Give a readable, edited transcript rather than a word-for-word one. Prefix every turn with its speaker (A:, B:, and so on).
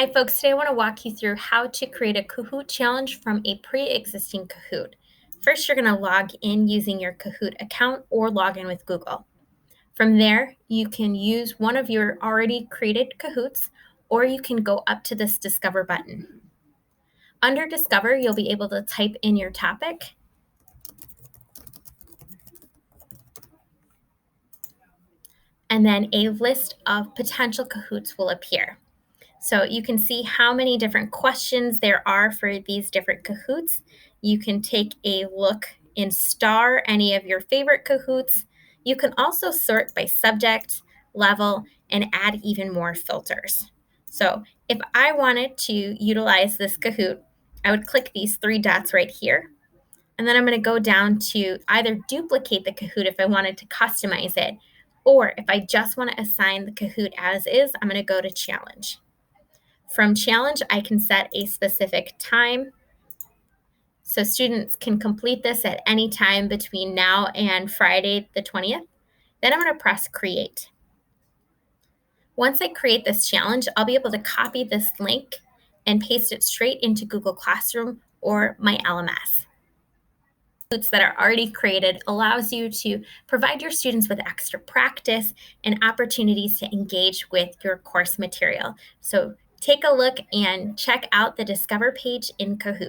A: Hi, folks. Today I want to walk you through how to create a Kahoot challenge from a pre-existing Kahoot. First, you're going to log in using your Kahoot account or log in with Google. From there, you can use one of your already created Kahoots, or you can go up to this Discover button. Under Discover, you'll be able to type in your topic, and then a list of potential Kahoots will appear. So you can see how many different questions there are for these different Kahoots. You can take a look and star any of your favorite Kahoots. You can also sort by subject, level, and add even more filters. So if I wanted to utilize this Kahoot, I would click these three dots right here. And then I'm going to go down to either duplicate the Kahoot if I wanted to customize it, or if I just want to assign the Kahoot as is, I'm going to go to challenge. From challenge, I can set a specific time. So students can complete this at any time between now and Friday the 20th. Then I'm going to press create. Once I create this challenge, I'll be able to copy this link and paste it straight into Google Classroom or my LMS. That are already created allows you to provide your students with extra practice and opportunities to engage with your course material. So take a look and check out the Discover page in Kahoot.